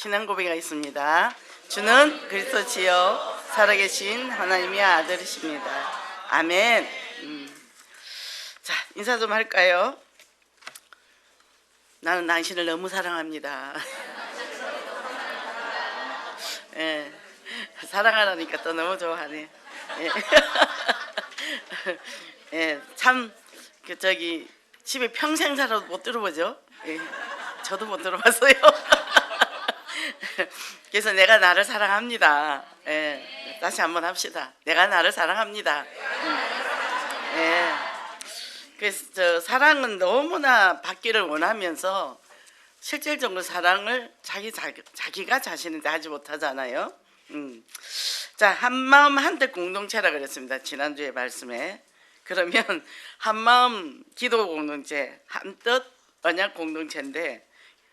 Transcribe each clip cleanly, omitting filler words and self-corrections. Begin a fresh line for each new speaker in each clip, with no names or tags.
신앙 고백이 있습니다. 주는 그리스도시요 살아계신 하나님의 아들이십니다. 아멘. 자, 인사 좀 할까요? 나는 당신을 너무 사랑합니다. 예, 사랑하라니까 또 너무 좋아하네. 예. 예, 참 집에 평생 살아도 못 들어보죠. 예, 저도 못 들어봤어요. 그래서 내가 나를 사랑합니다. 예, 다시 한번 합시다. 내가 나를 사랑합니다. 예. 그래서 사랑은 너무나 받기를 원하면서 실질적으로 사랑을 자기가 자신한테 하지 못하잖아요. 자, 한마음 한뜻 공동체라 그랬습니다. 지난주에 말씀에. 그러면 한마음 기도 공동체, 한뜻 언약 공동체인데,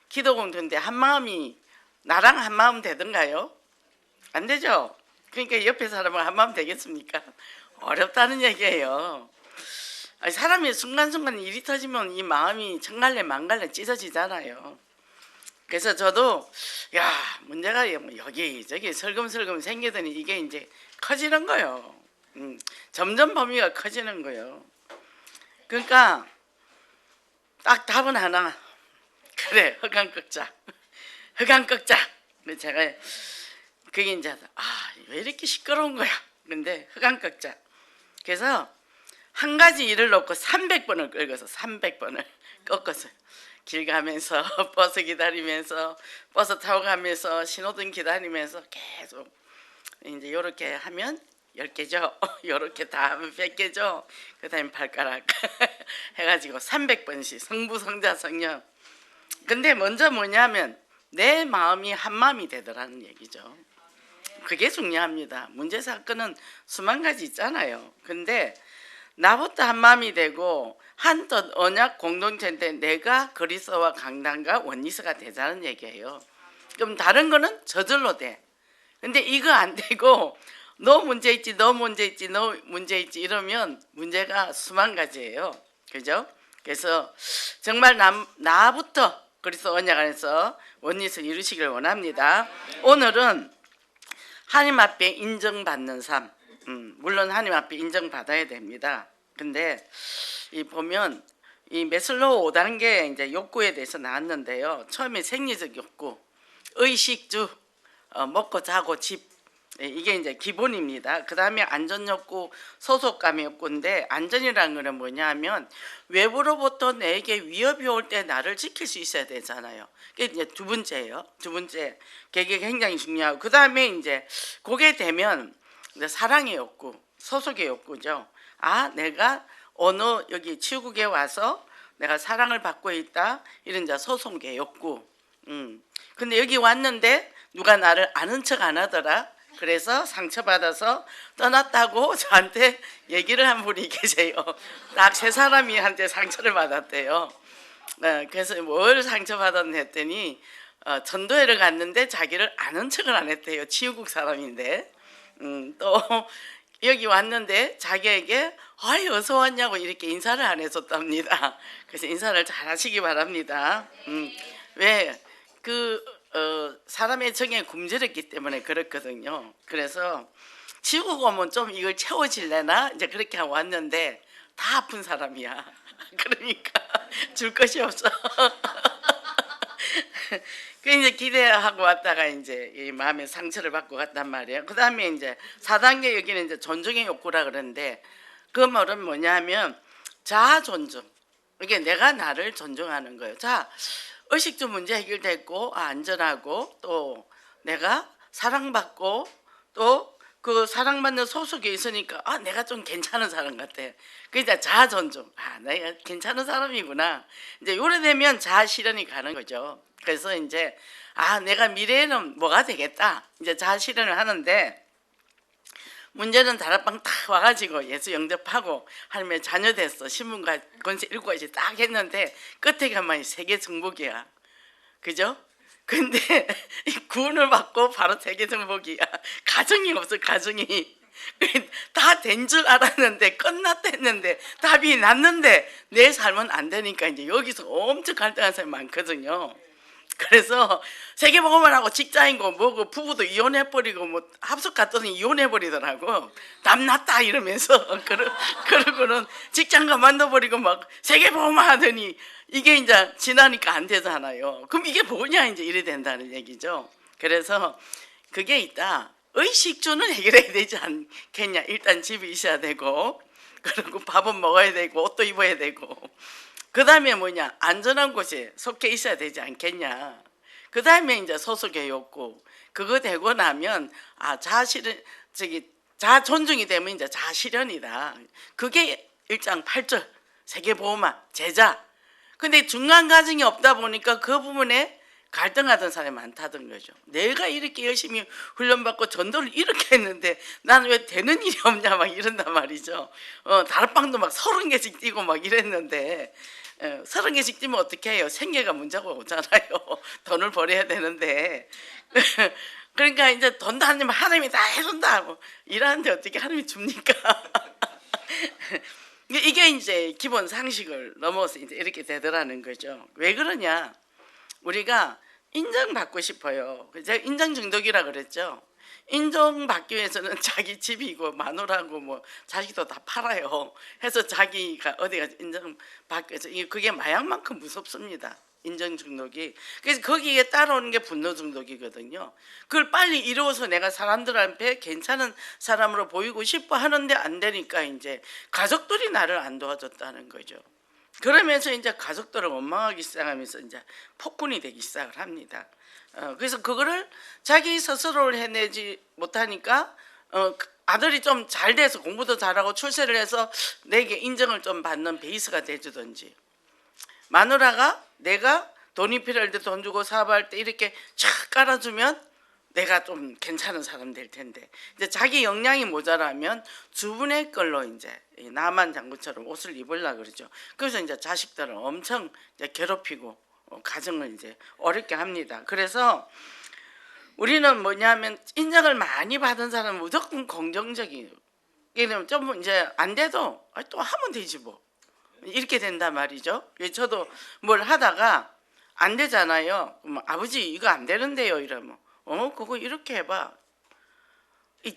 기도 공동체 한마음이 나랑 한마음 되던가요? 안 되죠. 그러니까 옆에 사람은 한마음 되겠습니까? 어렵다는 얘기예요. 사람이 순간순간 일이 터지면 이 마음이 정갈래 망갈래 찢어지잖아요. 그래서 저도 문제가 여기저기 슬금슬금 생기더니 이게 이제 커지는 거예요. 점점 범위가 커지는 거예요. 그러니까 딱 답은 하나. 그래, 흑암 꺾자. 흑암 꺾자. 근데 제가 그게 이제 왜 이렇게 시끄러운 거야. 근데 흑암 꺾자. 그래서 한 가지 일을 놓고 300번을 긁어서 300번을 꺾었어요. 길 가면서 버스 기다리면서 버스 타고 가면서 신호등 기다리면서 계속 이제 이렇게 하면 10개죠. 이렇게 다 하면 100개죠. 그 다음에 발가락 해가지고 300번씩 성부성자성령. 근데 먼저 뭐냐면 내 마음이 한 마음이 되더라는 얘기죠. 그게 중요합니다. 문제 사건은 수만 가지 있잖아요. 근데 나부터 한 마음이 되고 한뜻 언약 공동체인데 내가 그리스도와 강단과 원리스가 되자는 얘기예요. 그럼 다른 거는 저절로 돼. 근데 이거 안 되고 너 문제 있지, 너 문제 있지, 너 문제 있지 이러면 문제가 수만 가지예요. 그죠? 그래서 정말 나부터 그리스도 언약 안에서 원리스를 이루시길 원합니다. 오늘은 하나님 앞에 인정받는 삶. 물론 하나님 앞에 인정받아야 됩니다. 근데 보면 이 메슬로우 5단계 이제 욕구에 대해서 나왔는데요. 처음에 생리적 욕구, 의식주, 먹고 자고 집, 이게 이제 기본입니다. 그 다음에 안전 욕구, 소속감의 욕구인데, 안전이라는 거는 뭐냐면 외부로부터 내게 위협이 올 때 나를 지킬 수 있어야 되잖아요. 그게 이제 두 번째예요. 두 번째, 그게 굉장히 중요하고, 그 다음에 이제 그게 되면 사랑의 욕구, 소속의 욕구죠. 내가 어느 여기 치유국에 와서 내가 사랑을 받고 있다, 이런 이제 소속의 욕구. 근데 여기 왔는데 누가 나를 아는 척 안 하더라. 그래서 상처받아서 떠났다고 저한테 얘기를 한 분이 계세요. 딱 세 사람이 한테 상처를 받았대요. 그래서 뭘 상처받았나 했더니 전도회를 갔는데 자기를 아는 척을 안 했대요. 치유국 사람인데. 또 여기 왔는데 자기에게 어서 왔냐고 이렇게 인사를 안 해줬답니다. 그래서 인사를 잘 하시기 바랍니다. 왜? 사람의 정에 굶주렸기 때문에 그렇거든요. 그래서 지구가 오면 좀 이걸 채워질래나 이제 그렇게 하고 왔는데 다 아픈 사람이야. 그러니까 줄 것이 없어. 그 이제 기대하고 왔다가 이제 이 마음의 상처를 받고 갔단 말이에요. 그 다음에 이제 4단계 여기는 이제 존중의 욕구라 그러는데 그 말은 뭐냐면 자아 존중. 이게 내가 나를 존중하는 거예요. 자, 의식주 문제 해결됐고 안전하고 또 내가 사랑받고 또 그 사랑받는 소속에 있으니까 내가 좀 괜찮은 사람 같아. 그러니까 자아 존중. 내가 괜찮은 사람이구나. 이제 요래 되면 자아 실현이 가는 거죠. 그래서 이제 내가 미래에는 뭐가 되겠다. 이제 자아 실현을 하는데 문제는 다락방 딱 와가지고 예수 영접하고 하나님의 자녀 됐어. 신문과 권세 읽고 이제 딱 했는데 끝에 가만히 세계 정복이야. 그죠? 근데 구원을 받고 바로 세계 정복이야. 가정이 없어. 가정이 다 된 줄 알았는데 끝났다 했는데 답이 났는데 내 삶은 안 되니까 이제 여기서 엄청 갈등하는 사람이 많거든요. 그래서 세계복음을 하고 직장인고 뭐고 부부도 이혼해버리고 뭐 합숙 갔더니 이혼해버리더라고. 남났다 이러면서 그러고는 직장 그만둬버리고 막 세계복음을 하더니 이게 이제 지나니까 안 되잖아요. 그럼 이게 뭐냐 이제 이래 된다는 얘기죠. 그래서 그게 있다. 의식주는 해결해야 되지 않겠냐. 일단 집이 있어야 되고, 그리고 밥은 먹어야 되고, 옷도 입어야 되고, 그 다음에 뭐냐, 안전한 곳에 속해 있어야 되지 않겠냐. 그 다음에 이제 소속의 욕구, 그거 되고 나면 자아 존중이 되면 이제 자아 실현이다. 그게 1장 8절 세계보호막 제자. 근데 중간 과정이 없다 보니까 그 부분에 갈등하던 사람이 많다던 거죠. 내가 이렇게 열심히 훈련받고 전도를 이렇게 했는데 나는 왜 되는 일이 없냐 막 이런단 말이죠. 다락방도 막 30개씩 뛰고 막 이랬는데 30개씩 뛰면 어떻게 해요? 생계가 문제가 오잖아요. 돈을 벌어야 되는데 그러니까 이제 돈도 안 주면 하나님이 다 해준다 뭐 일하는데 어떻게 하나님이 줍니까? 이게 이제 기본 상식을 넘어서 이제 이렇게 되더라는 거죠. 왜 그러냐? 우리가 인정받고 싶어요. 제가 인정 중독이라 그랬죠. 인정받기 위해서는 자기 집이고 마누라고 뭐 자식도 다 팔아요. 해서 자기가 어디가 인정받기 위해서 그게 마약만큼 무섭습니다. 인정 중독이. 그래서 거기에 따라오는 게 분노 중독이거든요. 그걸 빨리 이루어서 내가 사람들한테 괜찮은 사람으로 보이고 싶어 하는데 안 되니까 이제 가족들이 나를 안 도와줬다는 거죠. 그러면서 이제 가족들을 원망하기 시작하면서 이제 폭군이 되기 시작을 합니다. 그래서 그거를 자기 스스로를 해내지 못하니까 아들이 좀 잘 돼서 공부도 잘하고 출세를 해서 내게 인정을 좀 받는 베이스가 돼주든지, 마누라가 내가 돈이 필요할 때 돈 주고 사업할 때 이렇게 촥 깔아주면 내가 좀 괜찮은 사람 될 텐데, 이제 자기 역량이 모자라면 주분의 걸로 이제 나만 장군처럼 옷을 입으려고 그러죠. 그래서 이제 자식들을 엄청 이제 괴롭히고 가정을 이제 어렵게 합니다. 그래서 우리는 뭐냐면 인정을 많이 받은 사람은 무조건 긍정적이에요. 좀 이제 안 돼도 또 하면 되지 뭐 이렇게 된단 말이죠. 저도 뭘 하다가 안 되잖아요. 아버지 이거 안 되는데요 이러면 그거 이렇게 해봐.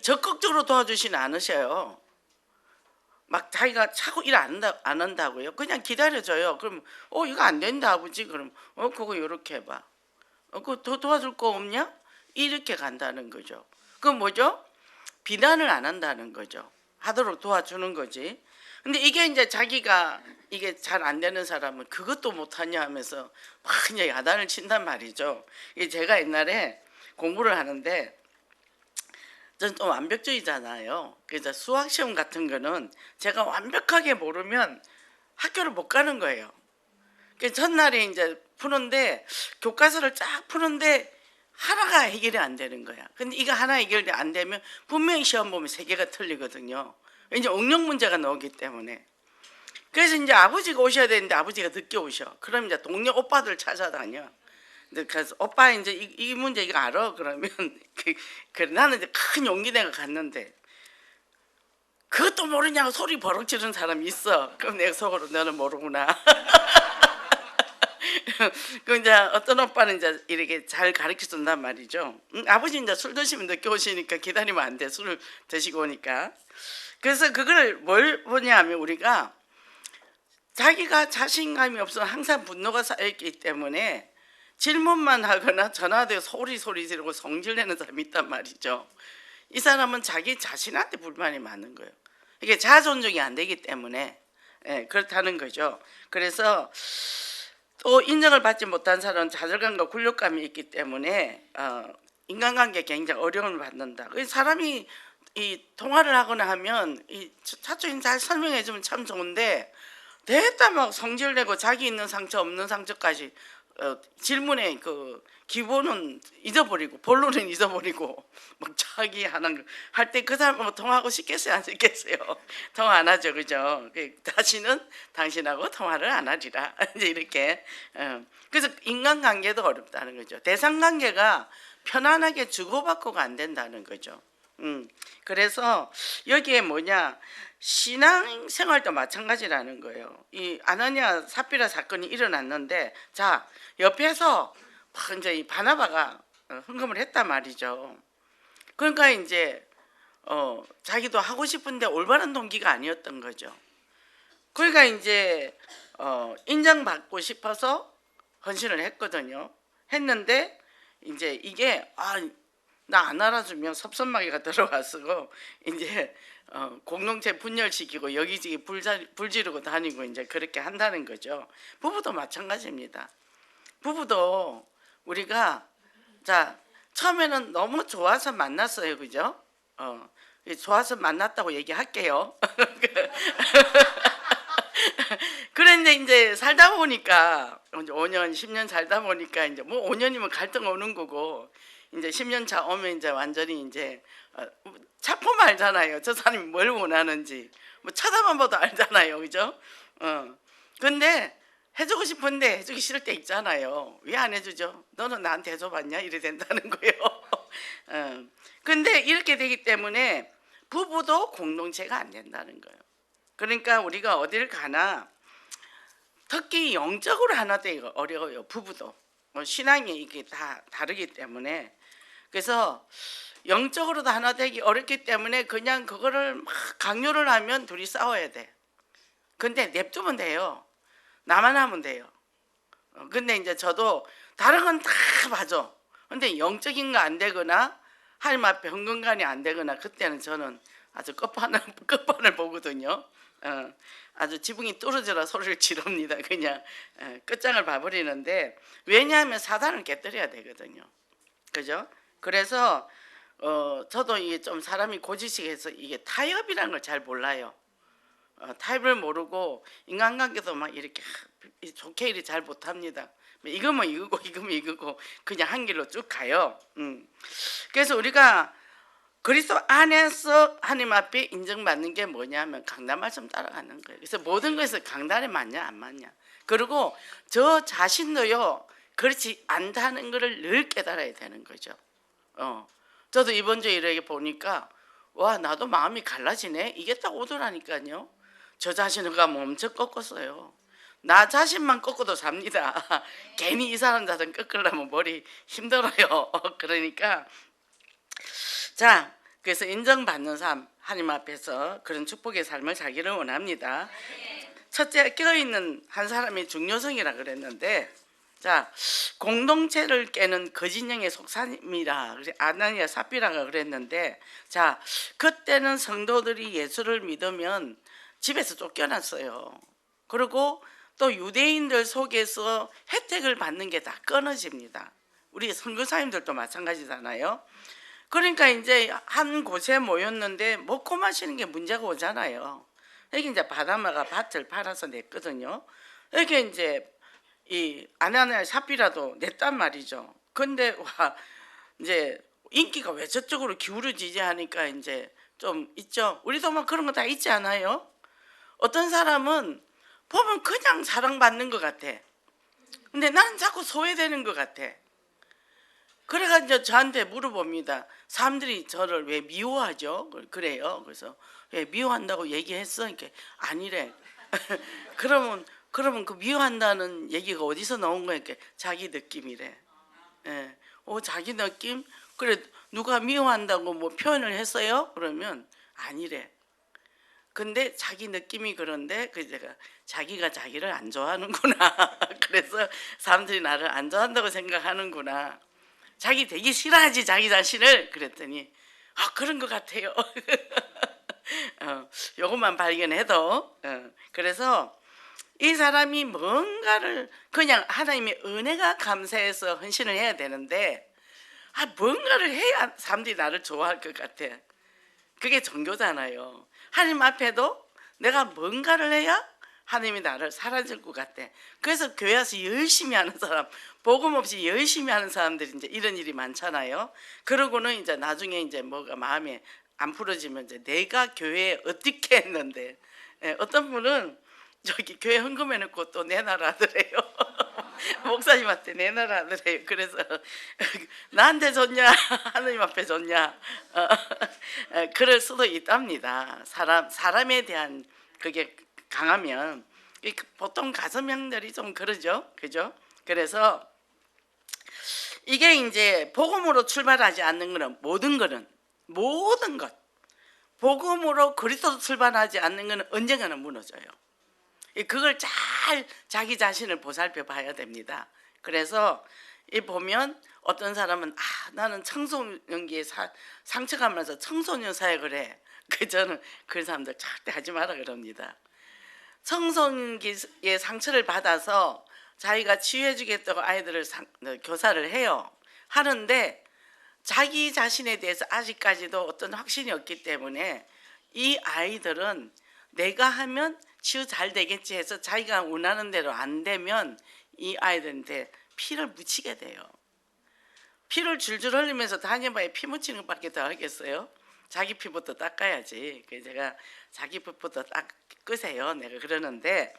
적극적으로 도와주시는 않으셔요. 막 자기가 차고 일 안 한다고요. 그냥 기다려줘요. 그럼 이거 안 된다 아버지. 그럼 그거 이렇게 해봐. 그거 더 도와줄 거 없냐? 이렇게 간다는 거죠. 그건 뭐죠? 비난을 안 한다는 거죠. 하도록 도와주는 거지. 근데 이게 이제 자기가 이게 잘 안 되는 사람은 그것도 못하냐 하면서 막 그냥 야단을 친단 말이죠. 제가 옛날에 공부를 하는데 전 좀 완벽주의잖아요. 그래서 수학 시험 같은 거는 제가 완벽하게 모르면 학교를 못 가는 거예요. 그래서 전날에 이제 푸는데 교과서를 쫙 푸는데 하나가 해결이 안 되는 거야. 근데 이거 하나 해결이 안 되면 분명히 시험 보면 3개가 틀리거든요. 이제 응용 문제가 나오기 때문에. 그래서 이제 아버지가 오셔야 되는데 아버지가 늦게 오셔. 그럼 이제 동료 오빠들 찾아다녀. 그래서 오빠 이제 이 문제 이거 알아? 그러면 나는 이제 큰 용기 내가 갔는데 그것도 모르냐고 소리 버럭 지르는 사람이 있어. 그럼 내가 속으로 너는 모르구나. 그 이제 어떤 오빠는 이제 이렇게 잘 가르쳐 준단 말이죠. 아버지 이제 술 드시면 늦게 오시니까 기다리면 안 돼. 술을 드시고 오니까. 그래서 그걸 뭘 보냐면 우리가 자기가 자신감이 없으면 항상 분노가 쌓여있기 때문에 질문만 하거나 전화돼 소리 지르고 성질내는 사람이 있단 말이죠. 이 사람은 자기 자신한테 불만이 많은 거예요. 이게 자아 존중이 안 되기 때문에 그렇다는 거죠. 그래서 또 인정을 받지 못한 사람은 좌절감과 굴욕감이 있기 때문에 인간관계에 굉장히 어려움을 받는다. 사람이 이 통화를 하거나 하면 이 차주인 잘 설명해 주면 참 좋은데 됐다 막 성질내고 자기 있는 상처 없는 상처까지 질문의 그 기본은 잊어버리고 본론은 잊어버리고 막 자기 하는 할 때 그 사람하고 통화하고 싶겠어요 안 싶겠어요? 통화 안 하죠, 그죠? 다시는 당신하고 통화를 안 하리라 이제 이렇게. 그래서 인간관계도 어렵다는 거죠. 대상관계가 편안하게 주고받고가 안 된다는 거죠. 그래서 여기에 뭐냐, 신앙생활도 마찬가지라는 거예요. 이 아나니아 삽비라 사건이 일어났는데 자 옆에서 이제 이 바나바가 헌금을 했단 말이죠. 그러니까 이제 자기도 하고 싶은데 올바른 동기가 아니었던 거죠. 그러니까 이제 인정받고 싶어서 헌신을 했거든요. 했는데 이제 이게 나 안 알아주면 섭섭마귀가 들어와서 이제 공동체 분열시키고 여기저기 불 지르고 다니고 이제 그렇게 한다는 거죠. 부부도 마찬가지입니다. 부부도 우리가 자 처음에는 너무 좋아서 만났어요, 그죠? 좋아서 만났다고 얘기할게요. 그런데 이제 살다 보니까 5년, 10년 살다 보니까 이제 뭐 5년이면 갈등 오는 거고 이제 10년 차 오면 이제 완전히 이제 차포만 알잖아요. 저 사람이 뭘 원하는지 뭐 쳐다만 봐도 알잖아요, 그죠? 근데 해주고 싶은데 해주기 싫을 때 있잖아요. 왜 안 해주죠? 너는 나한테 해줘봤냐? 이래 된다는 거예요. 근데 이렇게 되기 때문에 부부도 공동체가 안 된다는 거예요. 그러니까 우리가 어딜 가나 특히 영적으로 하나 되기가 어려워요. 부부도 신앙이 이게 다 다르기 때문에. 그래서 영적으로도 하나 되기 어렵기 때문에 그냥 그거를 막 강요를 하면 둘이 싸워야 돼. 근데 냅두면 돼요. 나만 하면 돼요. 근데 이제 저도 다른 건 다 봐줘. 근데 영적인 거 안 되거나 하나님 앞에 헌금관이 안 되거나 그때는 저는 아주 끝판을 보거든요. 아주 지붕이 뚫어져라 소리를 지릅니다. 그냥 끝장을 봐버리는데, 왜냐하면 사단을 깨뜨려야 되거든요. 그죠? 그래서 저도 이게 좀 사람이 고지식해서 이게 타협이라는 걸 잘 몰라요. 타입을 모르고 인간관계도 막 이렇게 좋게 일이 잘 못합니다. 이거면 이거고 이거면 이거고 그냥 한 길로 쭉 가요. 그래서 우리가 그리스도 안에서 하나님 앞에 인정받는 게 뭐냐면 강단 말씀 따라가는 거예요. 그래서 모든 것에서 강단에 맞냐 안 맞냐, 그리고 저 자신도요 그렇지 않다는 것을 늘 깨달아야 되는 거죠. 저도 이번 주에 이렇게 보니까 와, 나도 마음이 갈라지네. 이게 딱 오더라니까요. 저 자신을 가면 엄청 꺾었어요. 나 자신만 꺾어도 삽니다. 괜히 이 사람 자신 꺾으려면 머리 힘들어요. 그러니까 자, 그래서 인정받는 삶, 하나님 앞에서 그런 축복의 삶을 살기를 원합니다. 첫째, 껴있는 한 사람의 중요성이라 그랬는데, 자, 공동체를 깨는 거짓령의 속삭임이라 아나니아 삽비라가 그랬는데, 자, 그때는 성도들이 예수를 믿으면 집에서 쫓겨났어요. 그리고 또 유대인들 속에서 혜택을 받는 게 다 끊어집니다. 우리 선교사님들도 마찬가지잖아요. 그러니까 이제 한 곳에 모였는데 먹고 마시는 게 문제가 오잖아요. 여기 이제 바다마가 밭을 팔아서 냈거든요. 이렇게 이제 이 아나니아 삽비라도 냈단 말이죠. 근데 와, 이제 인기가 왜 저쪽으로 기울어지지 하니까 이제 좀 있죠. 우리도 막 그런 거 다 있지 않아요? 어떤 사람은 보면 그냥 사랑받는 것 같아. 근데 나는 자꾸 소외되는 것 같아. 그래가지고 저한테 물어봅니다. 사람들이 저를 왜 미워하죠? 그래요. 그래서 왜 미워한다고 얘기했어? 이렇게 아니래. 그러면 그 미워한다는 얘기가 어디서 나온 거야? 이렇게 자기 느낌이래. 예. 자기 느낌? 그래, 누가 미워한다고 뭐 표현을 했어요? 그러면 아니래. 근데 자기 느낌이 그런데 제가 자기가 자기를 안 좋아하는구나. 그래서 사람들이 나를 안 좋아한다고 생각하는구나. 자기 되게 싫어하지 자기 자신을. 그랬더니 그런 것 같아요. 요것만 발견해도 그래서 이 사람이 뭔가를 그냥 하나님의 은혜가 감사해서 헌신을 해야 되는데 뭔가를 해야 사람들이 나를 좋아할 것 같아. 그게 종교잖아요. 하나님 앞에도 내가 뭔가를 해야 하나님이 나를 사랑할 것 같아. 그래서 교회 와서 열심히 하는 사람, 복음 없이 열심히 하는 사람들이 이제 이런 일이 많잖아요. 그러고는 이제 나중에 이제 뭐가 마음에 안 풀어지면 이제 내가 교회에 어떻게 했는데, 어떤 분은 저기 교회 헌금해놓고 또 내놔라 하더래요. 목사님한테 내놔라 하더래요. 그래서 나한테 줬냐 하나님 앞에 줬냐 그럴 수도 있답니다. 사람에 대한 그게 강하면 보통 가서명들이 좀 그러죠, 그죠? 그래서 이게 이제 복음으로 출발하지 않는 거는 모든 것 복음으로 그리스도로 출발하지 않는 거는 언젠가는 무너져요. 그걸 잘 자기 자신을 보살펴 봐야 됩니다. 그래서 이 보면 어떤 사람은 나는 청소년기에 상처가면서 청소년 사역을 해. 저는 그 사람들 절대 하지 마라 그럽니다. 청소년기에 상처를 받아서 자기가 치유해 주겠다고 아이들을 교사를 해요. 하는데 자기 자신에 대해서 아직까지도 어떤 확신이 없기 때문에 이 아이들은 내가 하면 치유 잘 되겠지 해서 자기가 원하는 대로 안 되면 이 아이들한테 피를 묻히게 돼요. 피를 줄줄 흘리면서 다녀봐야 피 묻히는 것밖에 더 하겠어요? 자기 피부터 닦아야지. 그래서 제가 자기 피부터 닦으세요. 내가 그러는데,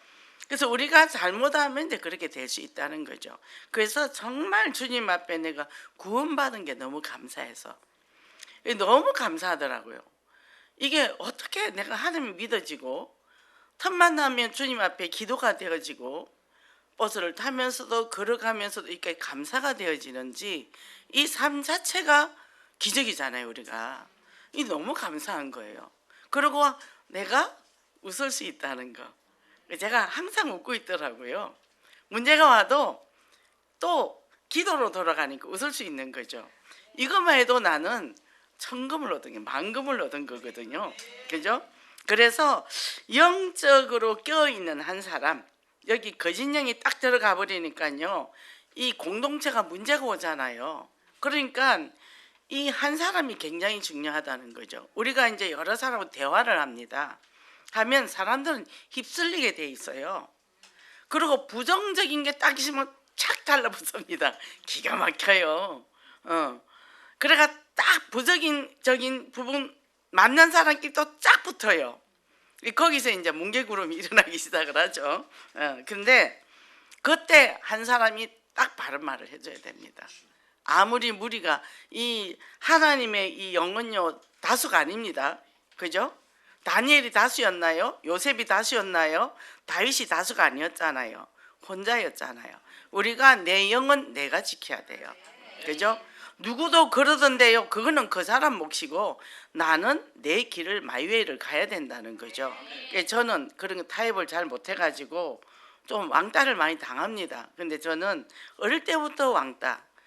그래서 우리가 잘못하면 이제 그렇게 될 수 있다는 거죠. 그래서 정말 주님 앞에 내가 구원받은 게 너무 감사해서, 너무 감사하더라고요. 이게 어떻게 내가 하나님이 믿어지고 틈만 나면 주님 앞에 기도가 되어지고 버스를 타면서도 걸어가면서도 이렇게 감사가 되어지는지, 이 삶 자체가 기적이잖아요. 우리가 이 너무 감사한 거예요. 그리고 내가 웃을 수 있다는 거, 제가 항상 웃고 있더라고요. 문제가 와도 또 기도로 돌아가니까 웃을 수 있는 거죠. 이것만 해도 나는 천금을 얻은 게 만금을 얻은 거거든요. 그죠? 그래서 영적으로 껴있는 한 사람, 여기 거짓령이 딱 들어가 버리니까요, 이 공동체가 문제가 오잖아요. 그러니까 이 한 사람이 굉장히 중요하다는 거죠. 우리가 이제 여러 사람하고 대화를 합니다. 하면 사람들은 휩쓸리게 돼 있어요. 그리고 부정적인 게 딱 있으면 착 달라붙습니다. 기가 막혀요. 그래가 딱 부정적인 부분 맞는 사람끼리 또 쫙 붙어요. 거기서 이제 뭉게구름이 일어나기 시작을 하죠. 근데 그때 한 사람이 딱 바른 말을 해줘야 됩니다. 아무리 무리가, 이 하나님의 이 영은요 다수가 아닙니다. 그죠? 다니엘이 다수였나요? 요셉이 다수였나요? 다윗이 다수가 아니었잖아요. 혼자였잖아요. 우리가 내 영은 내가 지켜야 돼요. 그죠? 누구도 그러던데요. 그거는 그 사람 몫이고 나는 내 길을 마이웨이를 가야 된다는 거죠. 저는 그런 타협을 잘 못해가지고 좀 왕따를 많이 당합니다. 근데 저는 어릴 때부터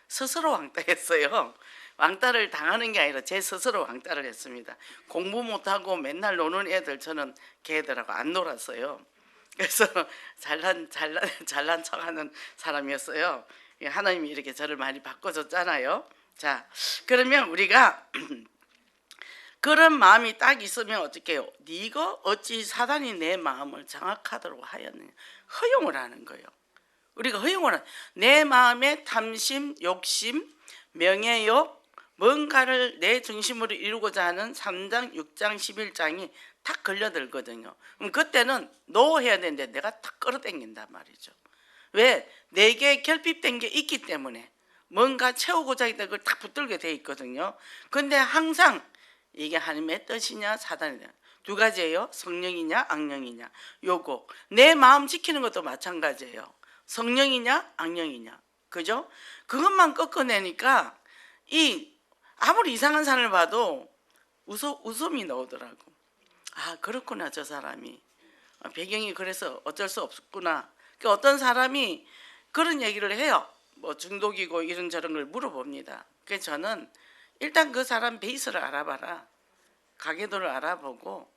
스스로 왕따했어요. 왕따를 당하는 게 아니라 제 스스로 왕따를 했습니다. 공부 못하고 맨날 노는 애들 저는 걔들하고 안 놀았어요. 그래서 잘난 척하는 사람이었어요. 하나님이 이렇게 저를 많이 바꿔줬잖아요. 자, 그러면 우리가 그런 마음이 딱 있으면 어떻게 해요? 네가 어찌 사단이 내 마음을 장악하도록 하였느냐. 허용을 하는 거예요. 우리가 허용을 하는, 내 마음의 탐심, 욕심, 명예욕, 뭔가를 내 중심으로 이루고자 하는 3장, 6장, 11장이 탁 걸려들거든요. 그럼 그때는 노 해야 되는데 내가 탁 끌어당긴단 말이죠. 왜? 내게 결핍된 게 있기 때문에 뭔가 채우고자 했던 걸 탁 붙들게 돼 있거든요. 근데 항상 이게 하나님의 뜻이냐 사단이냐 두 가지예요. 성령이냐 악령이냐. 요거 내 마음 지키는 것도 마찬가지예요. 성령이냐 악령이냐. 그죠? 그것만 꺾어내니까 이 아무리 이상한 사람을 봐도 웃음이 나오더라고. 아 그렇구나, 저 사람이 배경이 그래서 어쩔 수 없구나. 그러니까 어떤 사람이 그런 얘기를 해요. 뭐 중독이고 이런저런 걸 물어봅니다. 그래서 저는 일단 그 사람 베이스를 알아봐라. 가계도를 알아보고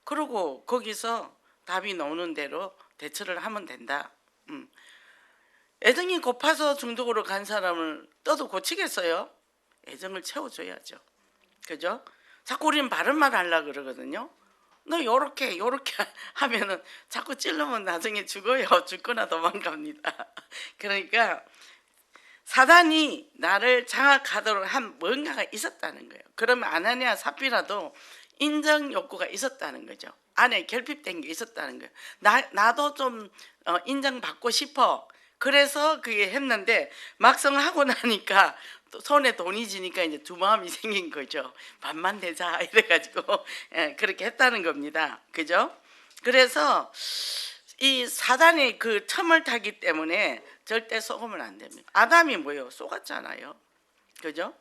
그러고 거기서 답이 나오는 대로 대처를 하면 된다. 애정이 고파서 중독으로 간 사람을 떠도 고치겠어요? 애정을 채워줘야죠. 그죠? 자꾸 우리는 바른 말 하려고 그러거든요. 너 요렇게 하면은 자꾸 찔르면 나중에 죽어요. 죽거나 도망갑니다. 그러니까 사단이 나를 장악하도록 한 뭔가가 있었다는 거예요. 그러면 아나니아 삽비라도 인정 욕구가 있었다는 거죠. 안에 결핍된 게 있었다는 거예요. 나도 좀 인정받고 싶어. 그래서 그게 했는데 막상 하고 나니까 또 손에 돈이 지니까 이제 두 마음이 생긴 거죠. 반만 내자 이래가지고 그렇게 했다는 겁니다. 그죠? 그래서 이 사단의 그 틈을 타기 때문에 절대 속으면 안 됩니다. 아담이 뭐예요? 속았잖아요. 그죠?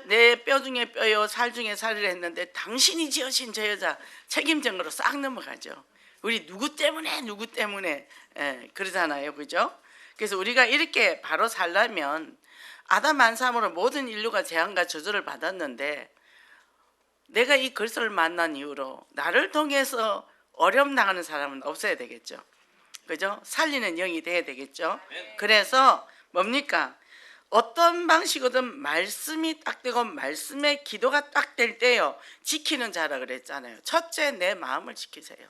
내 뼈 중에 뼈요 살 중에 살이라 했는데 당신이 지으신 저 여자 책임진 거로 싹 넘어가죠. 우리 누구 때문에 그러잖아요. 그죠? 그래서 우리가 이렇게 바로 살려면 아담 안삼으로 모든 인류가 재앙과 저주를 받았는데 내가 이 그리스도를 만난 이후로 나를 통해서 어려움 당하는 사람은 없어야 되겠죠. 그죠? 살리는 영이 돼야 되겠죠. 그래서 뭡니까? 어떤 방식이든 말씀이 딱 되고 말씀의 기도가 딱 될 때요 지키는 자라 그랬잖아요. 첫째 내 마음을 지키세요.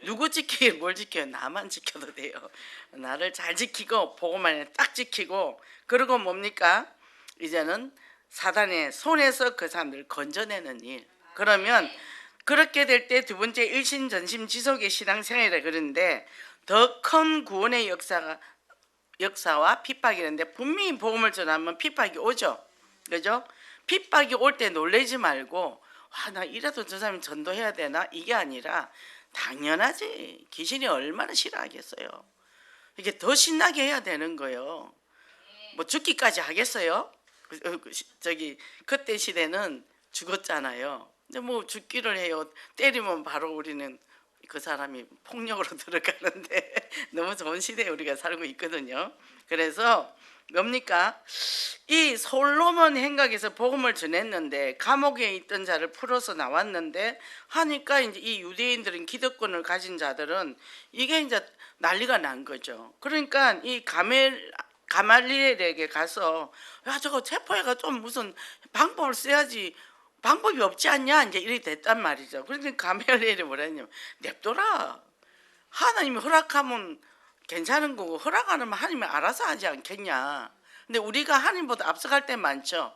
누구 지키길 뭘 지켜요? 나만 지켜도 돼요. 나를 잘 지키고 복음만에 딱 지키고 그리고 뭡니까? 이제는 사단의 손에서 그 사람들을 건져내는 일. 그러면 그렇게 될 때 두 번째 일신전심 지속의 신앙생활이라 그러는데 더 큰 구원의 역사와 핍박이 있는데 분명히 복음을 전하면 핍박이 오죠. 그죠? 핍박이 올 때 놀라지 말고 나 이래도 저 사람이 전도해야 되나? 이게 아니라 당연하지. 귀신이 얼마나 싫어하겠어요. 이게 더 신나게 해야 되는 거예요. 뭐 죽기까지 하겠어요? 그때 시대는 죽었잖아요. 근데 뭐 죽기를 해요. 때리면 바로 우리는 그 사람이 폭력으로 들어가는데 너무 좋은 시대에 우리가 살고 있거든요. 그래서 뭡니까? 이 솔로몬 행각에서 복음을 전했는데 감옥에 있던 자를 풀어서 나왔는데 하니까 이제 이 유대인들은 기득권을 가진 자들은 이게 이제 난리가 난 거죠. 그러니까 이 가말리엘에게 가서 야 저거 체포해가 좀 무슨 방법을 써야지 방법이 없지 않냐 이제 이렇게 됐단 말이죠. 그런데 가말리엘이 뭐라 했냐면 냅둬라. 하나님이 허락하면 괜찮은 거고 허락 안 하면 하나님이 알아서 하지 않겠냐. 근데 우리가 하나님보다 앞서갈 때 많죠.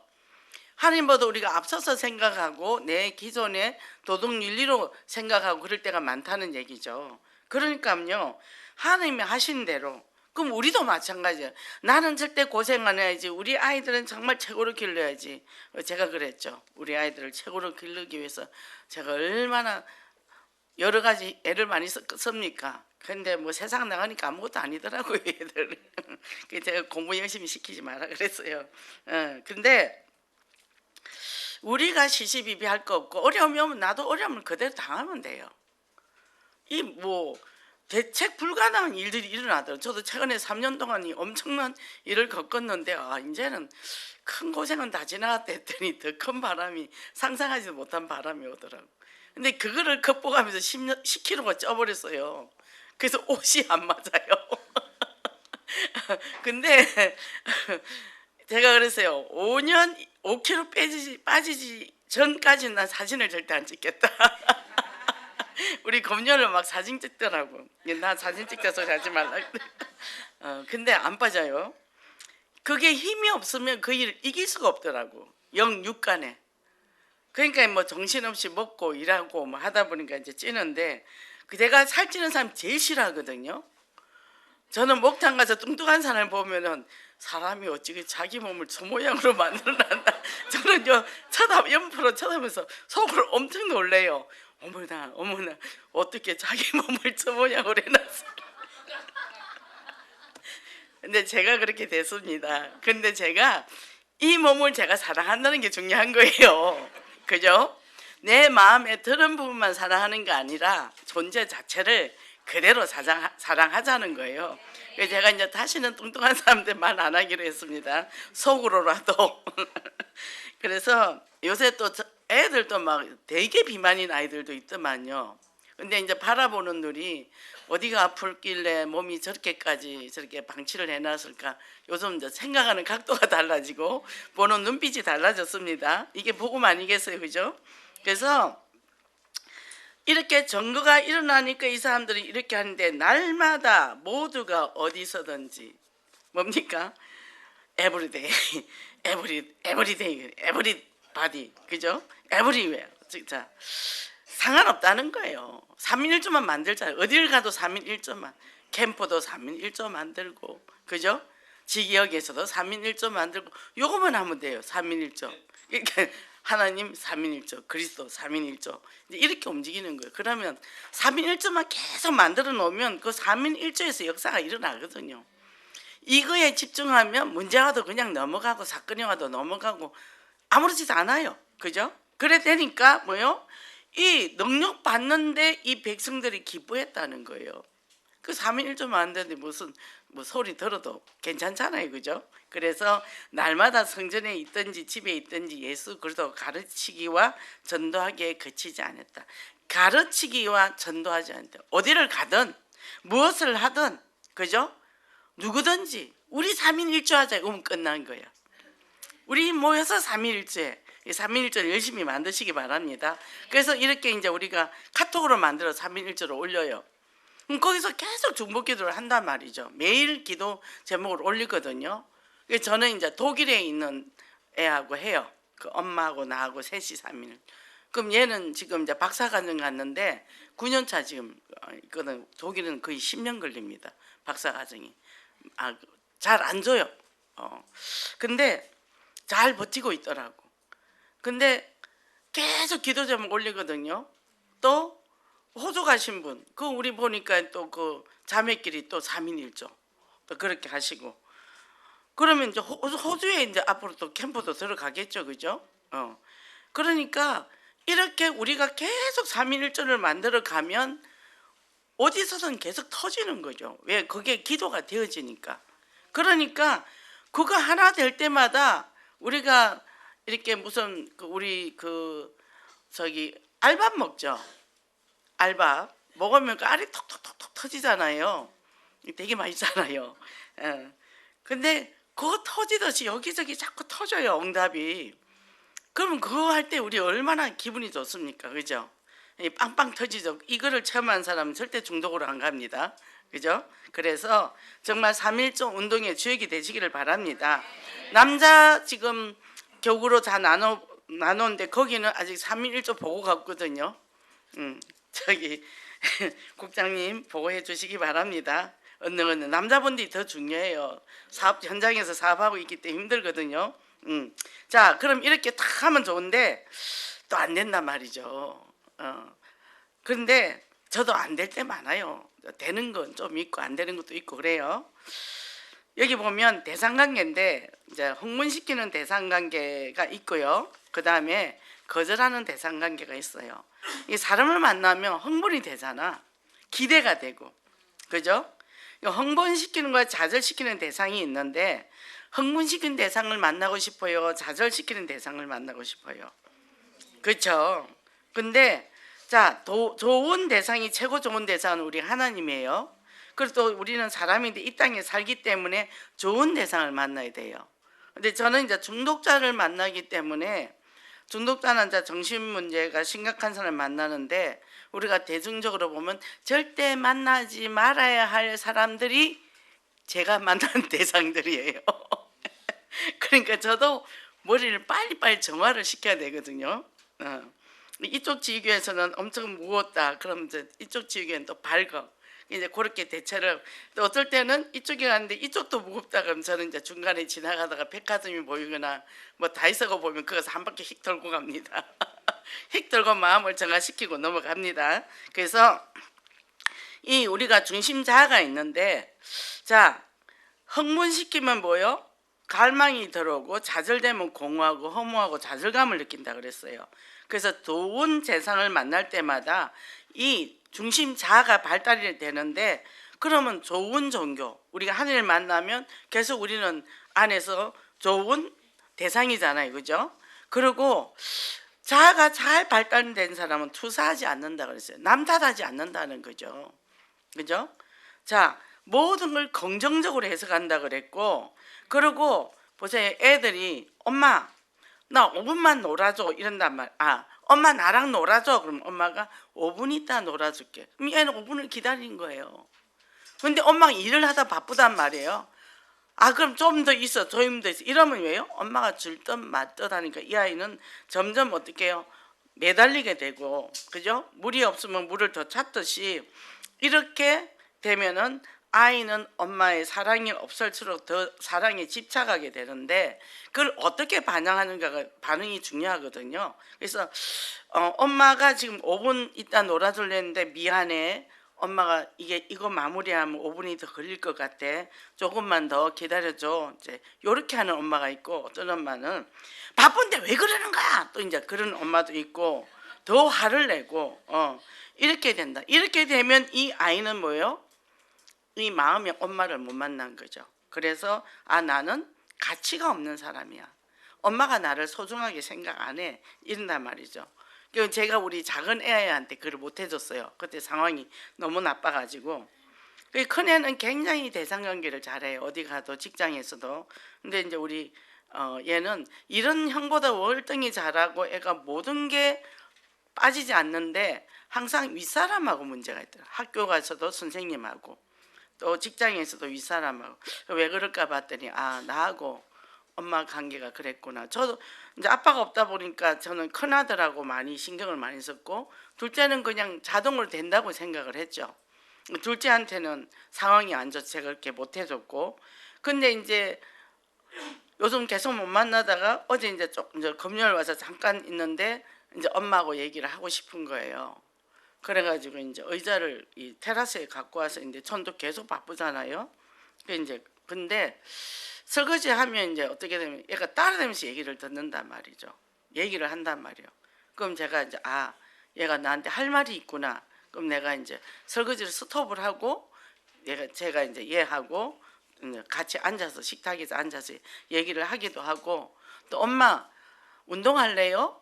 하나님보다 우리가 앞서서 생각하고 내 기존의 도덕 윤리로 생각하고 그럴 때가 많다는 얘기죠. 그러니까요 하나님이 하신 대로 그럼 우리도 마찬가지예요. 나는 절대 고생 안 해야지. 우리 아이들은 정말 최고로 길러야지. 제가 그랬죠. 우리 아이들을 최고로 기르기 위해서 제가 얼마나 여러 가지 애를 많이 씁니까? 근데 뭐 세상 나가니까 아무것도 아니더라고요, 애들. 그래서 제가 공부 열심히 시키지 마라 그랬어요. 근데 우리가 시시비비할 거 없고 어려움이 오면 나도 어려움을 그대로 당하면 돼요. 이 뭐 대책 불가능한 일들이 일어나더라고요. 저도 최근에 3년 동안 엄청난 일을 겪었는데 이제는 큰 고생은 다 지나갔다 했더니 더 큰 바람이 상상하지도 못한 바람이 오더라고요. 근데 그거를 극복하면서 10kg가 쪄버렸어요. 그래서 옷이 안 맞아요. 근데 제가 그랬어요. 5년 5kg 빠지지 전까지는 난 사진을 절대 안 찍겠다. 우리 검녀를 막 사진 찍더라고. 나 사진 찍자 소리 하지 말라. 근데 안 빠져요. 그게 힘이 없으면 그 일을 이길 수가 없더라고. 영육간에. 그러니까 뭐 정신없이 먹고 일하고 뭐 하다 보니까 이제 찌는데 내가 살찌는 사람 제일 싫어하거든요. 저는 목탕 가서 뚱뚱한 사람을 보면은 사람이 어찌게 자기 몸을 저 모양으로 만들어놨나. 저는요 옆으로 쳐다보면서 속으로 엄청 놀래요. 어머나 어떻게 자기 몸을 저 모양으로 해놨어. 근데 제가 그렇게 됐습니다. 근데 제가 이 몸을 제가 사랑한다는 게 중요한 거예요. 그죠? 내 마음에 드는 부분만 사랑하는 게 아니라 존재 자체를 그대로 사랑하자는 거예요. 그래서 제가 이제 다시는 뚱뚱한 사람들 말 안 하기로 했습니다. 속으로라도. 그래서 요새 또 애들도 막 되게 비만인 아이들도 있더만요. 근데 이제 바라보는 눈이 어디가 아플길래 몸이 저렇게까지 저렇게 방치를 해놨을까. 요즘 이제 생각하는 각도가 달라지고 보는 눈빛이 달라졌습니다. 이게 복음 아니겠어요, 그죠? 그래서 이렇게 전거가 일어나니까 이 사람들이 이렇게 하는데 날마다 모두가 어디서든지 뭡니까? 에브리데이, 에브리바디, 그죠? 에브리웨어, 진짜 상관없다는 거예요. 3인 1조만 만들잖아요. 어딜 가도 3인 1조만, 캠프도 3인 1조 만들고, 그죠? 지역에서도 3인 1조 만들고, 요거만 하면 돼요. 3인 1조. 그러니까 하나님 3인 1조, 그리스도 3인 1조 이렇게 움직이는 거예요. 그러면 3인 1조만 계속 만들어 놓으면 그 3인 1조에서 역사가 일어나거든요. 이거에 집중하면 문제가 도 그냥 넘어가고 사건이 와도 넘어가고 아무렇지도 않아요. 그죠? 그래 되니까 뭐요? 이 능력 받는데 이 백성들이 기뻐했다는 거예요. 그 3인 1조만 안 되는데 무슨 뭐 소리 들어도 괜찮잖아요. 그죠? 그래서 날마다 성전에 있든지 집에 있든지 예수 그리스도 가르치기와 전도하기에 그치지 않았다. 가르치기와 전도하지 않았다. 어디를 가든 무엇을 하든 그죠? 누구든지 우리 3인 1조 하자 그러면 끝난 거야. 우리 모여서 3인 1조에 3인 1조를 열심히 만드시기 바랍니다. 그래서 이렇게 이제 우리가 카톡으로 만들어 3인 1조를 올려요. 그럼 거기서 계속 중보 기도를 한단 말이죠. 매일 기도 제목을 올리거든요. 그래서 저는 이제 독일에 있는 애하고 해요. 그 엄마하고 나하고 셋이 3인. 그럼 얘는 지금 이제 박사과정 갔는데 9년 차 지금 있거든. 독일은 거의 10년 걸립니다. 박사과정이. 잘 안 줘요. 근데 잘 버티고 있더라고. 근데 계속 기도 제목 올리거든요. 또 호주 가신 분, 그 우리 보니까 또 그 자매끼리 또 3인 1조 또 그렇게 하시고 그러면 이제 호주에 이제 앞으로 또 캠프도 들어가겠죠, 그죠? 그러니까 이렇게 우리가 계속 3인 1조를 만들어 가면 어디서든 계속 터지는 거죠. 왜? 그게 기도가 되어지니까. 그러니까 그거 하나 될 때마다 우리가 이렇게 무슨 우리 저기 알밥 먹죠. 알밥 먹으면 그 알이 톡톡톡톡 터지잖아요. 되게 맛있잖아요. 근데 그거 터지듯이 여기저기 자꾸 터져요. 응답이. 그러면 그거 할 때 우리 얼마나 기분이 좋습니까? 그죠? 빵빵 터지죠. 이거를 체험한 사람은 절대 중독으로 안 갑니다. 그죠? 그래서 정말 3.1조 운동의 주역이 되시기를 바랍니다. 남자 지금 교구로 다 나누는데 거기는 아직 3.1조 보고가 없거든요. 저기 국장님 보고해 주시기 바랍니다. 얻는 남자분들이 더 중요해요. 사업 현장에서 사업하고 있기 때문에 힘들거든요. 자, 그럼 이렇게 딱 하면 좋은데 또 안 된단 말이죠. 그런데 저도 안 될 때 많아요. 되는 건 좀 있고 안 되는 것도 있고 그래요. 여기 보면 대상관계인데 이제 흥분시키는 대상관계가 있고요. 그 다음에 거절하는 대상관계가 있어요. 이 사람을 만나면 흥분이 되잖아. 기대가 되고, 그죠? 흥분시키는 거와 좌절시키는 대상이 있는데 흥분시키는 대상을 만나고 싶어요? 좌절시키는 대상을 만나고 싶어요? 그렇죠? 근데 자, 좋은 대상이 최고 좋은 대상은 우리 하나님이에요. 그래서 또 우리는 사람인데 이 땅에 살기 때문에 좋은 대상을 만나야 돼요. 근데 저는 이제 중독자를 만나기 때문에 중독자는 이제 정신 문제가 심각한 사람을 만나는데 우리가 대중적으로 보면 절대 만나지 말아야 할 사람들이 제가 만난 대상들이에요. 그러니까 저도 머리를 빨리빨리 정화를 시켜야 되거든요. 이쪽 지휘교에서는 엄청 무겁다. 그럼 이제 이쪽 지휘교는 또 밝어. 이제 그렇게 대체를 또 어떨 때는 이쪽에 갔는데 이쪽도 무겁다 그러면 저는 이제 중간에 지나가다가 백화점이 보이거나 뭐 다이소가 보면 그것을 한 바퀴 휙 돌고 갑니다. 휙 돌고 마음을 정화시키고 넘어갑니다. 그래서 이 우리가 중심 자아가 있는데 자 흥분시키면 뭐요? 갈망이 들어오고 좌절되면 공허하고 허무하고 좌절감을 느낀다 그랬어요. 그래서 좋은 재상을 만날 때마다 이 중심 자아가 발달이 되는데 그러면 좋은 종교 우리가 하늘을 만나면 계속 우리는 안에서 좋은 대상이잖아요. 그죠? 그리고 자아가 잘 발달된 사람은 투사하지 않는다 그랬어요. 남 탓하지 않는다는 거죠. 그죠? 자, 모든 걸 긍정적으로 해석한다 그랬고 그리고 보세요. 애들이 엄마 나 5분만 놀아줘 이런단 말. 엄마 나랑 놀아줘. 그럼 엄마가 5분 있다 놀아줄게. 그럼 얘는 5분을 기다린 거예요. 근데 엄마가 일을 하다 바쁘단 말이에요. 그럼 좀 더 있어. 좀 더 있어. 이러면 왜요? 엄마가 줄 듯 맞듯 하니까 이 아이는 점점 어떻게 해요? 매달리게 되고 그죠? 물이 없으면 물을 더 찾듯이 이렇게 되면은 아이는 엄마의 사랑이 없을수록 더 사랑에 집착하게 되는데 그걸 어떻게 반응하는가가 반응이 중요하거든요. 그래서 엄마가 지금 5분 있다 놀아줄래 했는데 미안해. 엄마가 이거 마무리하면 5분이 더 걸릴 것 같아. 조금만 더 기다려줘. 이제 요렇게 하는 엄마가 있고, 어떤 엄마는 바쁜데 왜 그러는 거야? 또 이제 그런 엄마도 있고, 더 화를 내고, 이렇게 된다. 이렇게 되면 이 아이는 뭐예요? 이 마음이 엄마를 못 만난 거죠. 그래서 나는 가치가 없는 사람이야. 엄마가 나를 소중하게 생각 안 해. 이런단 말이죠. 그래서 제가 우리 작은 애한테 그걸 못 해줬어요. 그때 상황이 너무 나빠가지고. 큰 애는 굉장히 대상관계를 잘해요. 어디 가도 직장에서도. 근데 이제 우리 얘는 이런 형보다 월등히 잘하고 애가 모든 게 빠지지 않는데 항상 윗사람하고 문제가 있더라. 학교 가서도 선생님하고 또 직장에서도 윗사람하고. 왜 그럴까 봤더니 나하고 엄마 관계가 그랬구나. 저도 이제 아빠가 없다 보니까 저는 큰아들하고 많이 신경을 많이 썼고, 둘째는 그냥 자동으로 된다고 생각을 했죠. 둘째한테는 상황이 안 좋아서 제가 그렇게 못 해줬고, 근데 이제 요즘 계속 못 만나다가 어제 이제 금요일 와서 잠깐 있는데 이제 엄마하고 얘기를 하고 싶은 거예요. 그래가지고 이제 의자를 이 테라스에 갖고 와서 이제 전도 계속 바쁘잖아요. 근데 설거지 하면 이제 어떻게 되면 얘가 따라다니면서 얘기를 듣는단 말이죠. 얘기를 한단 말이에요. 그럼 제가 이제 얘가 나한테 할 말이 있구나. 그럼 내가 이제 설거지를 스톱을 하고 제가 이제 얘하고 같이 앉아서 식탁에서 앉아서 얘기를 하기도 하고, 또 엄마 운동할래요?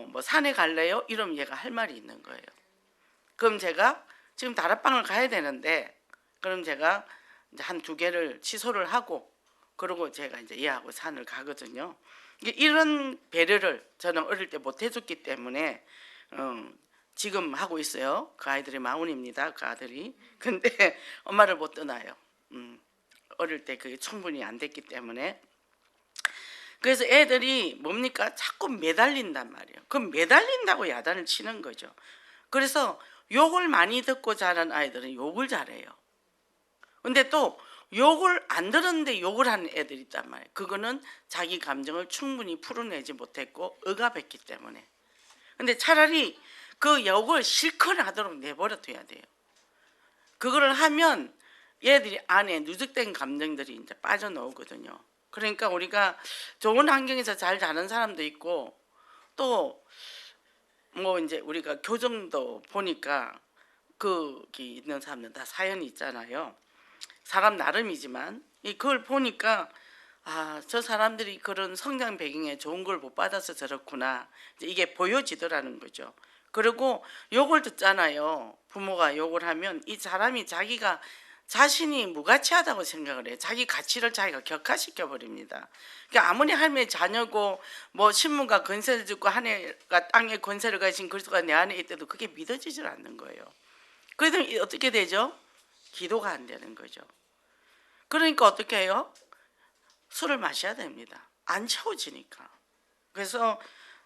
뭐 산에 갈래요? 이러면 얘가 할 말이 있는 거예요. 그럼 제가 지금 다락방을 가야 되는데, 그럼 제가 이제 한 2개를 취소를 하고, 그러고 제가 이제 얘하고 산을 가거든요. 이런 배려를 저는 어릴 때 못 해줬기 때문에 지금 하고 있어요. 그 아이들이 마흔입니다. 그 아들이. 근데 엄마를 못 떠나요. 어릴 때 그게 충분히 안 됐기 때문에. 그래서 애들이 뭡니까? 자꾸 매달린단 말이에요. 그럼 매달린다고 야단을 치는 거죠. 그래서 욕을 많이 듣고 자란 아이들은 욕을 잘해요. 근데 또 욕을 안 들었는데 욕을 하는 애들이 있단 말이에요. 그거는 자기 감정을 충분히 풀어내지 못했고 억압했기 때문에. 근데 차라리 그 욕을 실컷 하도록 내버려둬야 돼요. 그거를 하면 얘들이 안에 누적된 감정들이 이제 빠져나오거든요. 그러니까 우리가 좋은 환경에서 잘 자는 사람도 있고, 또 뭐 이제 우리가 교정도 보니까 거기 있는 사람들 다 사연이 있잖아요. 사람 나름이지만 그걸 보니까 저 사람들이 그런 성장 배경에 좋은 걸 못 받아서 저렇구나. 이게 보여지더라는 거죠. 그리고 욕을 듣잖아요. 부모가 욕을 하면 이 사람이 자신이 무가치하다고 생각을 해요. 자기 가치를 자기가 격화시켜 버립니다. 그러니까 아무리 할머니 자녀고 뭐 신문가 권세를 쥐고 한 해가 땅에 권세를 가진 그리스도가 내 안에 있대도 그게 믿어지질 않는 거예요. 그래도 어떻게 되죠? 기도가 안 되는 거죠. 그러니까 어떻게 해요? 술을 마셔야 됩니다. 안 채워지니까. 그래서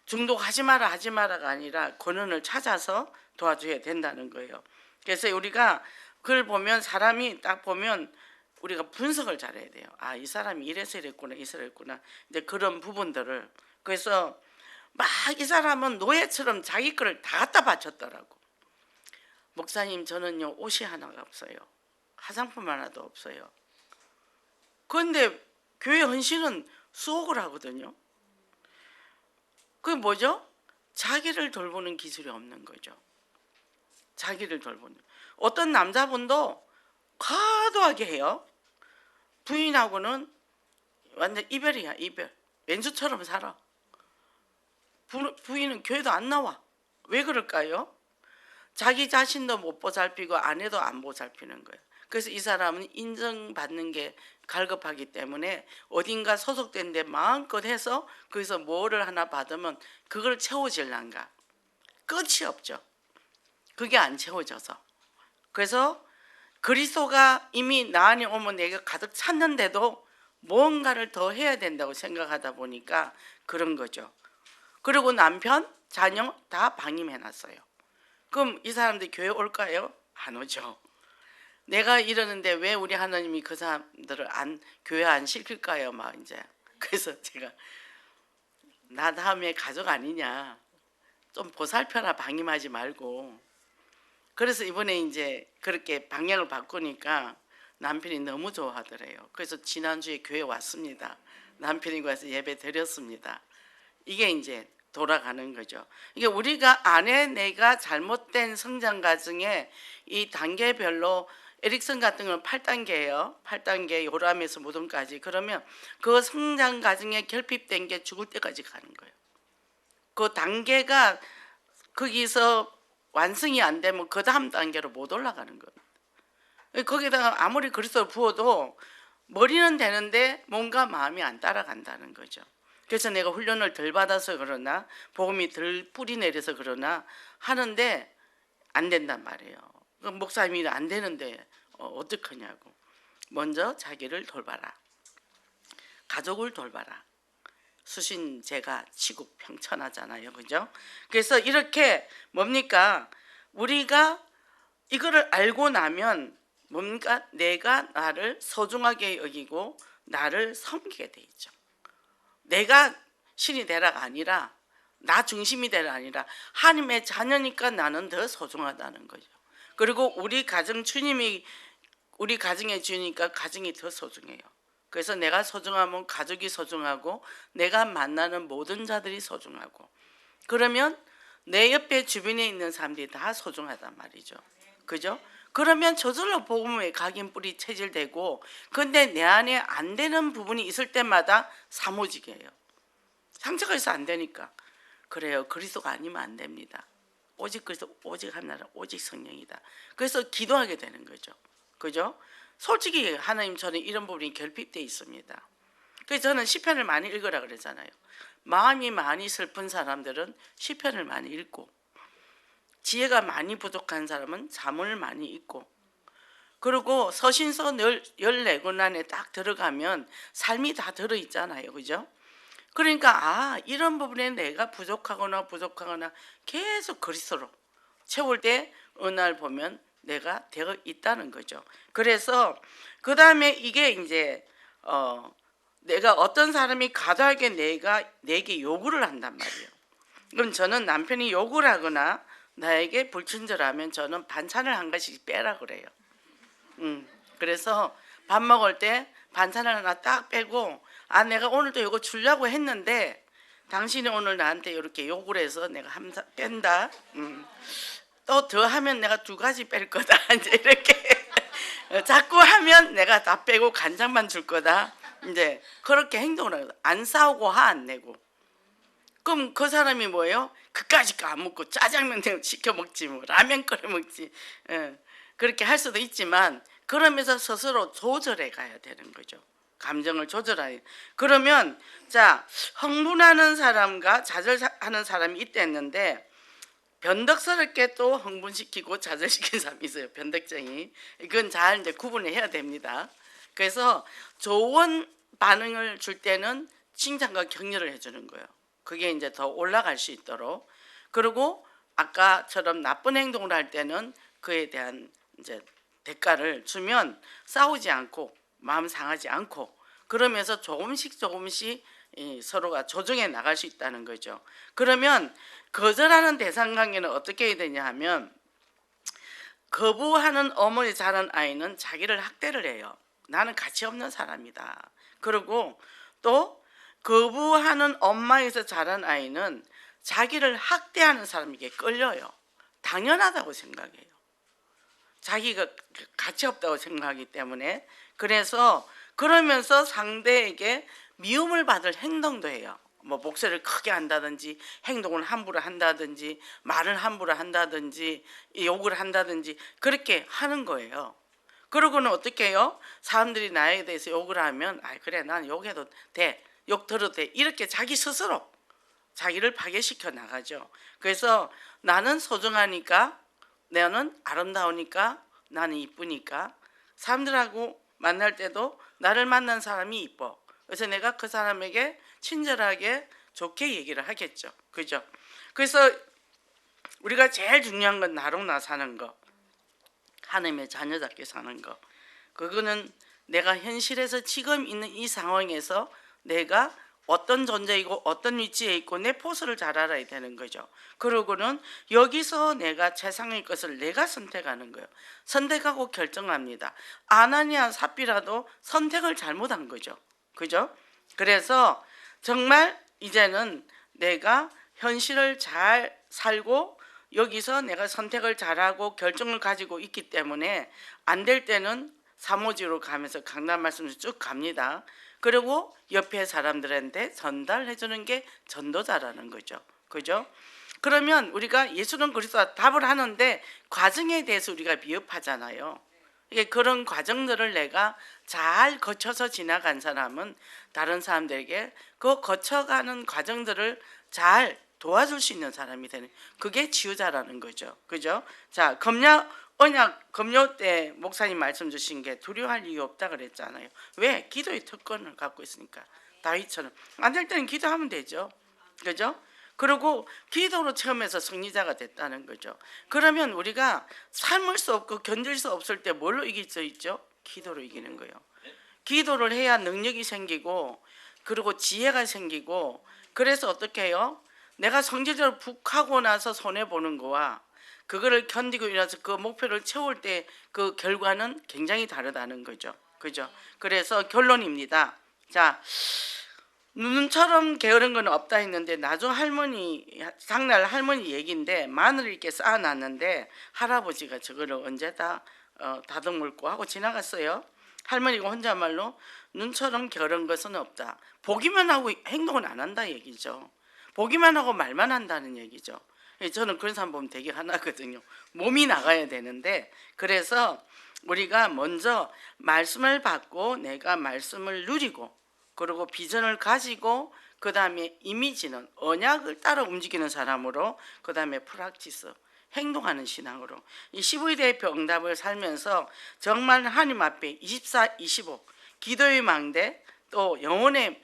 중독하지 마라 하지 마라가 아니라 권원을 찾아서 도와줘야 된다는 거예요. 그래서 우리가 그걸 보면, 사람이 딱 보면 우리가 분석을 잘해야 돼요. 이 사람이 이래서 이랬구나, 이래서 이랬구나. 이제 그런 부분들을. 그래서 막 이 사람은 노예처럼 자기 거를 다 갖다 바쳤더라고. 목사님, 저는요 옷이 하나가 없어요. 화장품 하나도 없어요. 그런데 교회 헌신은 수억을 하거든요. 그게 뭐죠? 자기를 돌보는 기술이 없는 거죠. 자기를 돌보는. 어떤 남자분도 과도하게 해요. 부인하고는 완전 이별이야, 이별. 왼수처럼 살아. 부인은 교회도 안 나와. 왜 그럴까요? 자기 자신도 못 보살피고 아내도 안 보살피는 거예요. 그래서 이 사람은 인정받는 게 갈급하기 때문에 어딘가 소속된 데 마음껏 해서 거기서 뭐를 하나 받으면 그걸 채워질란가. 끝이 없죠. 그게 안 채워져서. 그래서 그리스도가 이미 나 안에 오면 내가 가득 찼는데도 뭔가를 더 해야 된다고 생각하다 보니까 그런 거죠. 그리고 남편, 자녀 다 방임해놨어요. 그럼 이 사람들이 교회 올까요? 안 오죠. 내가 이러는데 왜 우리 하나님이 그 사람들을 교회 안 시킬까요? 막 이제. 그래서 제가 나 다음에 가족 아니냐. 좀 보살펴라, 방임하지 말고. 그래서 이번에 이제 그렇게 방향을 바꾸니까 남편이 너무 좋아하더래요. 그래서 지난주에 교회 왔습니다. 남편이 와서 예배 드렸습니다. 이게 이제 돌아가는 거죠. 이게 우리가 안에 내가 잘못된 성장 과정에 이 단계별로 에릭슨 같은 건 8단계예요. 8단계 요람에서 무덤까지. 그러면 그 성장 과정에 결핍된 게 죽을 때까지 가는 거예요. 그 단계가 거기서 완성이 안 되면 그 다음 단계로 못 올라가는 거예요. 거기다가 아무리 그리스도를 부어도 머리는 되는데 뭔가 마음이 안 따라간다는 거죠. 그래서 내가 훈련을 덜 받아서 그러나 복음이 덜 뿌리 내려서 그러나 하는데 안 된단 말이에요. 목사님이 안 되는데 어떡하냐고. 먼저 자기를 돌봐라. 가족을 돌봐라. 수신제가 치국 평천하잖아요. 그죠? 그래서 이렇게 뭡니까? 우리가 이거를 알고 나면 뭡니까? 내가 나를 소중하게 여기고 나를 섬기게 돼 있죠. 내가 신이 되라가 아니라 나 중심이 되라 아니라 하나님의 자녀니까 나는 더 소중하다는 거죠. 그리고 우리 가정 주님이 우리 가정에 주니까 가정이 더 소중해요. 그래서 내가 소중하면 가족이 소중하고 내가 만나는 모든 자들이 소중하고 그러면 내 옆에 주변에 있는 사람들이 다 소중하단 말이죠. 그죠? 그러면 저절로 복음의 각인 뿌리 체질되고 근데 내 안에 안 되는 부분이 있을 때마다 사모지게 해요. 상처가 있어 안 되니까. 그래요. 그리스도가 아니면 안 됩니다. 오직 그리스도, 오직 하나라, 오직 성령이다. 그래서 기도하게 되는 거죠. 그죠? 솔직히 하나님 저는 이런 부분이 결핍되어 있습니다. 그래서 저는 시편을 많이 읽으라 그러잖아요. 마음이 많이 슬픈 사람들은 시편을 많이 읽고 지혜가 많이 부족한 사람은 잠을 많이 읽고 그리고 서신서 14권 안에 딱 들어가면 삶이 다 들어있잖아요. 그죠? 그러니까 이런 부분에 내가 부족하거나 계속 그리스도로 채울 때 어느 날 보면 내가 되어 있다는 거죠. 그래서 그 다음에 이게 이제 내가 어떤 사람이 과도하게 내게 요구를 한단 말이에요. 그럼 저는 남편이 요구를 하거나 나에게 불친절하면 저는 반찬을 한 가지씩 빼라 그래요. 그래서 밥 먹을 때 반찬을 하나 딱 빼고 내가 오늘도 이거 주려고 했는데 당신이 오늘 나한테 이렇게 요구를 해서 내가 뺀다. 또 더 하면 내가 2가지 뺄 거다. 이제 이렇게 자꾸 하면 내가 다 빼고 간장만 줄 거다. 이제 그렇게 행동을 하거든. 안 싸우고 화 안 내고. 그럼 그 사람이 뭐예요? 그까짓 거 안 먹고 짜장면 시켜 먹지 뭐 라면 끓여 먹지. 그렇게 할 수도 있지만 그러면서 스스로 조절해 가야 되는 거죠. 감정을 조절하는. 그러면 자 흥분하는 사람과 좌절하는 사람이 있댔는데 변덕스럽게 또 흥분시키고 좌절시키는 사람이 있어요. 변덕쟁이. 이건 잘 이제 구분을 해야 됩니다. 그래서 좋은 반응을 줄 때는 칭찬과 격려를 해주는 거예요. 그게 이제 더 올라갈 수 있도록. 그리고 아까처럼 나쁜 행동을 할 때는 그에 대한 이제 대가를 주면 싸우지 않고 마음 상하지 않고 그러면서 조금씩 서로가 조정해 나갈 수 있다는 거죠. 그러면 거절하는 대상 관계는 어떻게 해야 되냐 하면 거부하는 어머니 자란 아이는 자기를 학대를 해요. 나는 가치 없는 사람이다. 그리고 또 거부하는 엄마에서 자란 아이는 자기를 학대하는 사람에게 끌려요. 당연하다고 생각해요. 자기가 가치 없다고 생각하기 때문에. 그래서 그러면서 상대에게 미움을 받을 행동도 해요. 뭐 목소리를 크게 한다든지 행동을 함부로 한다든지 말을 함부로 한다든지 욕을 한다든지 그렇게 하는 거예요. 그러고는 어떻게 해요? 사람들이 나에 대해서 욕을 하면 그래 난 욕해도 돼, 욕 들어도 돼, 이렇게 자기 스스로 자기를 파괴시켜 나가죠. 그래서 나는 소중하니까, 나는 아름다우니까, 나는 이쁘니까 사람들하고 만날 때도 나를 만난 사람이 이뻐. 그래서 내가 그 사람에게 친절하게 좋게 얘기를 하겠죠. 그죠? 그래서 우리가 제일 중요한 건 나로 나 사는 거, 하나님의 자녀답게 사는 거. 그거는 내가 현실에서 지금 있는 이 상황에서 내가 어떤 존재이고 어떤 위치에 있고 내 포스를 잘 알아야 되는 거죠. 그러고는 여기서 내가 최상의 것을 내가 선택하는 거예요. 선택하고 결정합니다. 아나니아 삽비라도 선택을 잘못한 거죠. 그죠? 그래서 정말 이제는 내가 현실을 잘 살고 여기서 내가 선택을 잘하고 결정을 가지고 있기 때문에 안 될 때는 사모지로 가면서 강단 말씀을 쭉 갑니다. 그리고 옆에 사람들한테 전달해 주는 게 전도자라는 거죠. 그죠? 그러면 우리가 예수는 그리스도가 답을 하는데 과정에 대해서 우리가 미흡하잖아요. 이게 그런 과정들을 내가 잘 거쳐서 지나간 사람은 다른 사람들에게 그 거쳐가는 과정들을 잘 도와줄 수 있는 사람이 되는, 그게 지우자라는 거죠. 그죠? 자, 언약 금요 때 목사님 말씀 주신 게 두려워할 이유 없다 그랬잖아요. 왜? 기도의 특권을 갖고 있으니까. 다윗처럼 안 될 때는 기도하면 되죠. 그죠? 그리고 기도로 체험해서 승리자가 됐다는 거죠. 그러면 우리가 참을 수 없고 견딜 수 없을 때 뭘로 이길 수 있죠? 기도로 이기는 거예요. 기도를 해야 능력이 생기고 그리고 지혜가 생기고, 그래서 어떻게 해요? 내가 성질적으로 북하고 나서 손해보는 거와 그거를 견디고 일어나서 그 목표를 채울 때 그 결과는 굉장히 다르다는 거죠. 그죠? 그래서 결론입니다. 자, 눈처럼 게으른 건 없다 했는데 나중 할머니, 장날 할머니 얘기인데 마늘을 이렇게 쌓아놨는데 할아버지가 저거를 언제 다 다듬을고 하고 지나갔어요. 할머니가 혼자말로 눈처럼 게으른 것은 없다. 보기만 하고 행동은 안 한다 얘기죠. 보기만 하고 말만 한다는 얘기죠. 저는 그런 사람 보면 되게 화나거든요. 몸이 나가야 되는데, 그래서 우리가 먼저 말씀을 받고 내가 말씀을 누리고 그리고 비전을 가지고 그 다음에 이미지는 언약을 따라 움직이는 사람으로, 그 다음에 프락티스 행동하는 신앙으로 이 15대 병답을 살면서 정말 하나님 앞에 24, 25 기도의 망대 또 영혼의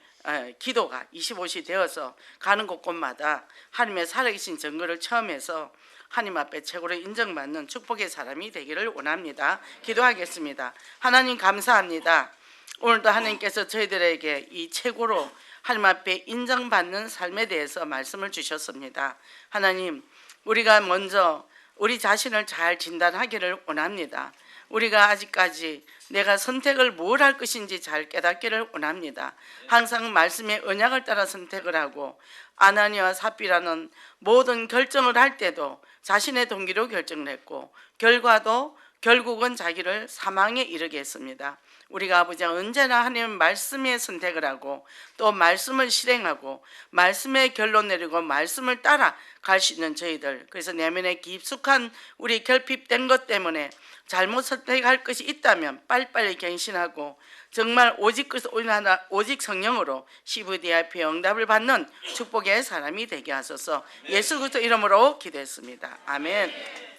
기도가 25시 되어서 가는 곳곳마다 하나님의 살아계신 증거를 체험해서 하나님 앞에 최고로 인정받는 축복의 사람이 되기를 원합니다. 기도하겠습니다. 하나님 감사합니다. 오늘도 하나님께서 저희들에게 이 최고로 하나님 앞에 인정받는 삶에 대해서 말씀을 주셨습니다. 하나님, 우리가 먼저 우리 자신을 잘 진단하기를 원합니다. 우리가 아직까지 내가 선택을 뭘 할 것인지 잘 깨닫기를 원합니다. 항상 말씀의 언약을 따라 선택을 하고 아나니아와 삽비라는 모든 결정을 할 때도 자신의 동기로 결정을 했고 결과도 결국은 자기를 사망에 이르게 했습니다. 우리가 아버지 언제나 하나님 말씀에 선택을 하고 또 말씀을 실행하고 말씀의 결론 내리고 말씀을 따라 갈 수 있는 저희들, 그래서 내면에 깊숙한 우리 결핍된 것 때문에 잘못 선택할 것이 있다면 빨리빨리 갱신하고 정말 오직 그리스도 오직 성령으로 CVDIP 응답을 받는 축복의 사람이 되게 하소서. 예수 그리스도 이름으로 기도했습니다. 아멘.